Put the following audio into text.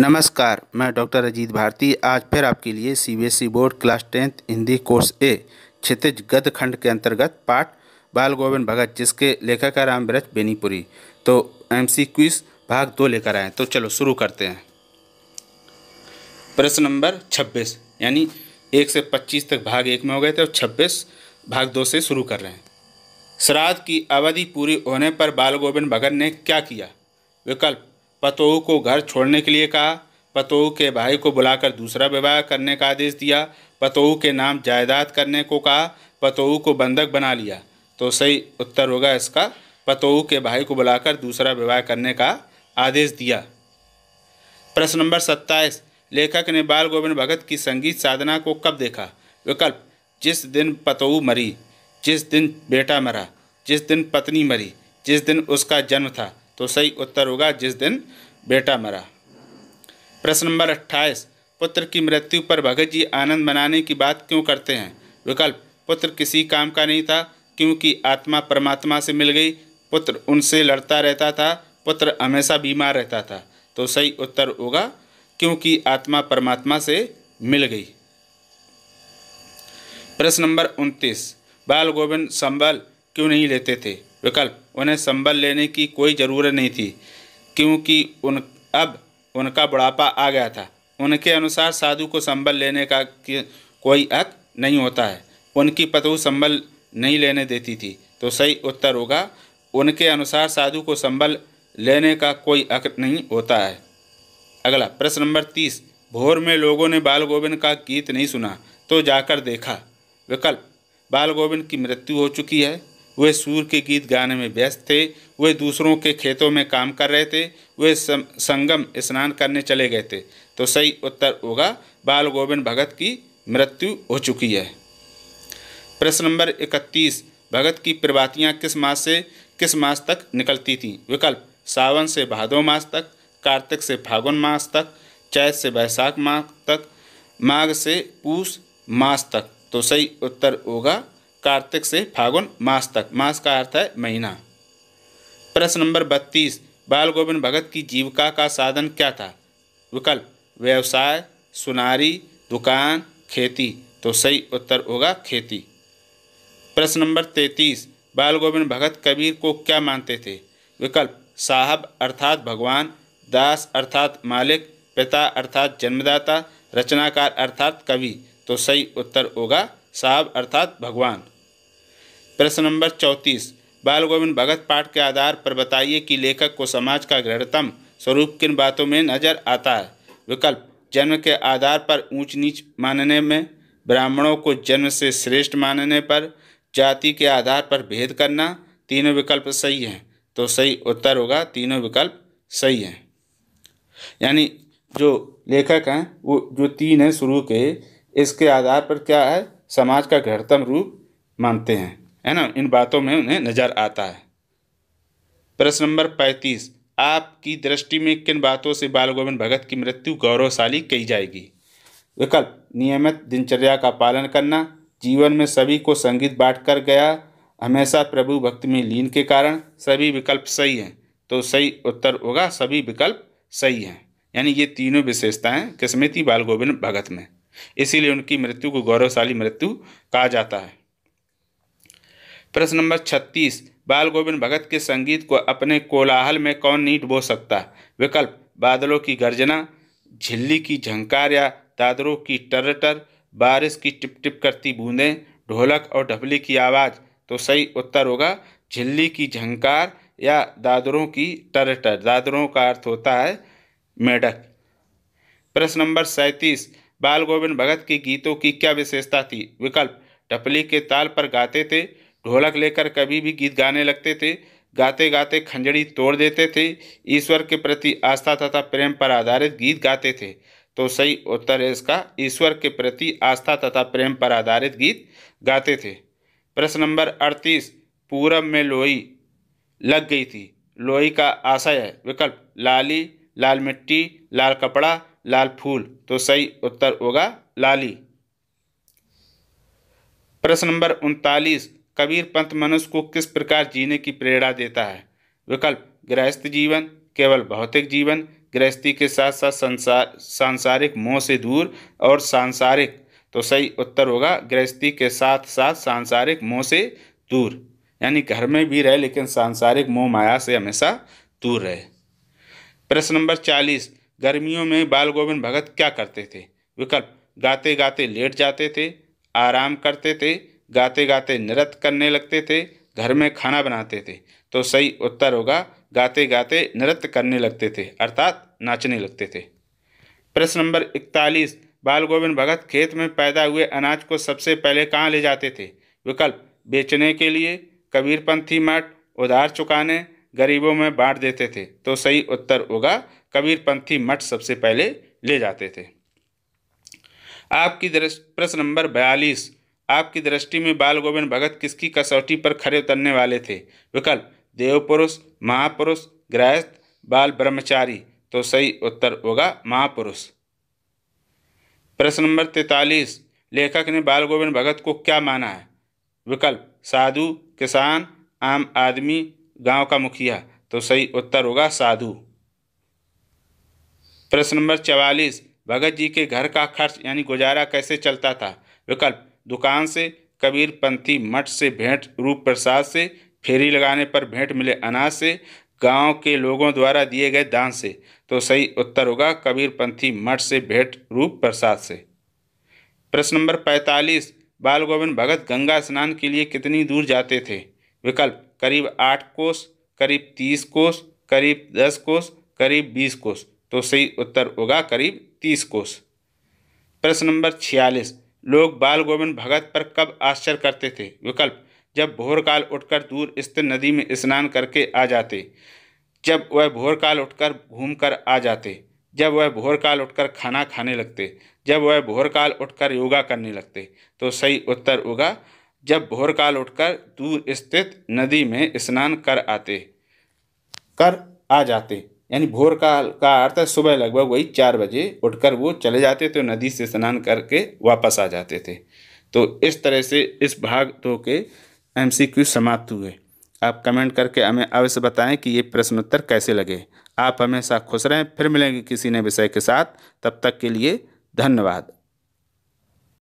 नमस्कार, मैं डॉक्टर अजीत भारती आज फिर आपके लिए CBSE board class 10th Hindi course A Kshitij गद्य खंड के अंतर्गत पाठ बाल गोविंद भगत जिसके लेखक है रामव्रत बेनीपुरी तो एमसीक्यूज भाग 2 लेकर आए। तो चलो शुरू करते हैं। प्रश्न नंबर 26 यानी 1 से 25 तक भाग 1 में हो गए थे और 26 भाग 2 से शुरू कर रहे हैं। श्राद्ध की अवधि पूरी होने पर बाल गोविंद भगत ने क्या किया? विकल्प: पतोहू को घर छोड़ने के लिए कहा, पतोहू के भाई को बुलाकर दूसरा विवाह करने का आदेश दिया, पतोहू के नाम जायदाद करने को कहा, पतोहू को बंधक बना लिया। तो सही उत्तर होगा इसका पतोहू के भाई को बुलाकर दूसरा विवाह करने का आदेश दिया। प्रश्न नंबर 27 लेखक ने बाल गोविंद भगत की संगीत साधना को कब देखा? विकल्प: जिस दिन पतोहू मरी, जिस दिन बेटा मरा, जिस दिन पत्नी मरी, जिस दिन उसका जन्म था। तो सही उत्तर होगा जिस दिन बेटा मरा। प्रश्न नंबर 28 पुत्र की मृत्यु पर भगत जी आनंद मनाने की बात क्यों करते हैं? विकल्प: पुत्र किसी काम का नहीं था, क्योंकि आत्मा परमात्मा से मिल गई, पुत्र उनसे लड़ता रहता था, पुत्र हमेशा बीमार रहता था। तो सही उत्तर होगा क्योंकि आत्मा परमात्मा से मिल गई। प्रश्न नंबर 29 बाल गोविंद संबल क्यों नहीं लेते थे? विकल्प: उन्हें संबल लेने की कोई ज़रूरत नहीं थी, क्योंकि अब उनका बुढ़ापा आ गया था। उनके अनुसार साधु को संबल लेने का कोई हक नहीं होता है। उनकी पतोहू संबल नहीं लेने देती थी। तो सही उत्तर होगा उनके अनुसार साधु को संबल लेने का कोई हक नहीं होता है। अगला प्रश्न नंबर 30 भोर में लोगों ने बाल गोविंद का गीत नहीं सुना तो जाकर देखा। विकल्प: बाल गोविंद की मृत्यु हो चुकी है, वे सूर के गीत गाने में व्यस्त थे, वे दूसरों के खेतों में काम कर रहे थे, वे संगम स्नान करने चले गए थे। तो सही उत्तर होगा बाल गोविंद भगत की मृत्यु हो चुकी है। प्रश्न नंबर 31 भगत की प्रभातियाँ किस मास से किस मास तक निकलती थीं? विकल्प: सावन से भादो मास तक, कार्तिक से फागुन मास तक, चैत से वैशाख मास तक, माघ से पूस मास तक। तो सही उत्तर होगा कार्तिक से फागुन मास तक। मास का अर्थ है महीना। प्रश्न नंबर 32 बाल गोविंद भगत की जीविका का साधन क्या था? विकल्प: व्यवसाय, सुनारी, दुकान, खेती। तो सही उत्तर होगा खेती। प्रश्न नंबर 33 बाल गोविंद भगत कबीर को क्या मानते थे? विकल्प: साहब अर्थात भगवान, दास अर्थात मालिक, पिता अर्थात जन्मदाता, रचनाकार अर्थात कवि। तो सही उत्तर होगा साहब अर्थात भगवान। प्रश्न नंबर 34 बाल गोविंद भगत पाठ के आधार पर बताइए कि लेखक को समाज का गृहतम स्वरूप किन बातों में नजर आता है? विकल्प: जन्म के आधार पर ऊंच नीच मानने में, ब्राह्मणों को जन्म से श्रेष्ठ मानने पर, जाति के आधार पर भेद करना। तीनों विकल्प सही हैं। तो सही उत्तर होगा तीनों विकल्प सही हैं। यानी जो लेखक हैं वो जो 3 हैं शुरू के, इसके आधार पर क्या है समाज का गृहतम रूप मानते हैं, है ना, इन बातों में उन्हें नजर आता है। प्रश्न नंबर 35 आपकी दृष्टि में किन बातों से बाल गोविंद भगत की मृत्यु गौरवशाली कही जाएगी? विकल्प: नियमित दिनचर्या का पालन करना, जीवन में सभी को संगीत बांट कर गया, हमेशा प्रभु भक्ति में लीन के कारण। सभी विकल्प सही हैं। तो सही उत्तर होगा सभी विकल्प सही हैं। यानी ये तीनों विशेषताएं किसमें थी? बाल गोविंद भगत में, इसीलिए उनकी मृत्यु को गौरवशाली मृत्यु कहा जाता है। प्रश्न नंबर 36 बाल गोविंद भगत के संगीत को अपने कोलाहल में कौन नहीं डुबो सकता? विकल्प: बादलों की गर्जना, झिल्ली की झंकार या दादरों की टर्रटर, बारिश की टिप टिप करती बूंदें, ढोलक और ढपली की आवाज़। तो सही उत्तर होगा झिल्ली की झंकार या दादरों की टर्रटर। दादरों का अर्थ होता है मेढक। प्रश्न नंबर 37 बाल गोविंद भगत के गीतों की क्या विशेषता थी? विकल्प: ढपली के ताल पर गाते थे, ढोलक लेकर कभी भी गीत गाने लगते थे, गाते गाते खंजड़ी तोड़ देते थे, ईश्वर के प्रति आस्था तथा प्रेम पर आधारित गीत गाते थे। तो सही उत्तर है इसका ईश्वर के प्रति आस्था तथा प्रेम पर आधारित गीत गाते थे। प्रश्न नंबर 38 पूरब में लोई लग गई थी, लोई का आशय है? विकल्प: लाली, लाल मिट्टी, लाल कपड़ा, लाल फूल। तो सही उत्तर होगा लाली। प्रश्न नंबर 39 कबीर पंथ मनुष्य को किस प्रकार जीने की प्रेरणा देता है? विकल्प: गृहस्थ जीवन, केवल भौतिक जीवन, गृहस्थी के साथ साथ सांसारिक मोह से दूर और सांसारिक, तो सही उत्तर होगा गृहस्थी के साथ साथ सांसारिक मोह से दूर, यानी घर में भी रहे लेकिन सांसारिक मोह माया से हमेशा दूर रहे। प्रश्न नंबर 40, गर्मियों में बाल गोविंद भगत क्या करते थे? विकल्प, गाते गाते लेट जाते थे, आराम करते थे, गाते गाते नृत्य करने लगते थे, घर में खाना बनाते थे। तो सही उत्तर होगा गाते गाते नृत्य करने लगते थे, अर्थात नाचने लगते थे। प्रश्न नंबर 41, बाल गोविंद भगत खेत में पैदा हुए अनाज को सबसे पहले कहाँ ले जाते थे? विकल्प, बेचने के लिए, कबीरपंथी मठ, उधार चुकाने, गरीबों में बांट देते थे। तो सही उत्तर होगा कबीरपंथी मठ सबसे पहले ले जाते थे। प्रश्न नंबर 42, आपकी दृष्टि में बाल गोविंद भगत किसकी कसौटी पर खरे उतरने वाले थे? विकल्प, देवपुरुष, महापुरुष, गृहस्थ, बाल ब्रह्मचारी। तो सही उत्तर होगा महापुरुष। प्रश्न नंबर 43, लेखक ने बाल गोविंद भगत को क्या माना है? विकल्प, साधु, किसान, आम आदमी, गांव का मुखिया। तो सही उत्तर होगा साधु। प्रश्न नंबर 44, भगत जी के घर का खर्च यानी गुजारा कैसे चलता था? विकल्प, दुकान से, कबीरपंथी मठ से भेंट रूप प्रसाद से, फेरी लगाने पर भेंट मिले अनाज से, गांव के लोगों द्वारा दिए गए दान से। तो सही उत्तर होगा कबीरपंथी मठ से भेंट रूप प्रसाद से। प्रश्न नंबर 45, बाल गोविंद भगत गंगा स्नान के लिए कितनी दूर जाते थे? विकल्प, करीब 8 कोस, करीब 30 कोस, करीब 10 कोस, करीब 20 कोस। तो सही उत्तर होगा करीब 30 कोस। प्रश्न नंबर 46, लोग बाल गोविंद भगत पर कब आश्चर्य करते थे? विकल्प, जब भोर काल उठकर दूर स्थित नदी में स्नान करके आ जाते, जब वह भोर काल उठकर घूमकर आ जाते, जब वह भोर काल उठकर खाना खाने लगते, जब वह भोर काल उठकर योगा करने लगते। तो सही उत्तर होगा जब भोर काल उठकर दूर स्थित नदी में स्नान कर आ जाते, यानी भोर काल का अर्थ है सुबह लगभग वही 4 बजे उठकर वो चले जाते तो नदी से स्नान करके वापस आ जाते थे। तो इस तरह से इस भाग 2 के MCQ समाप्त हुए। आप कमेंट करके हमें अवश्य बताएं कि ये प्रश्नोत्तर कैसे लगे। आप हमेशा खुश रहें, फिर मिलेंगे किसी नए विषय के साथ। तब तक के लिए धन्यवाद।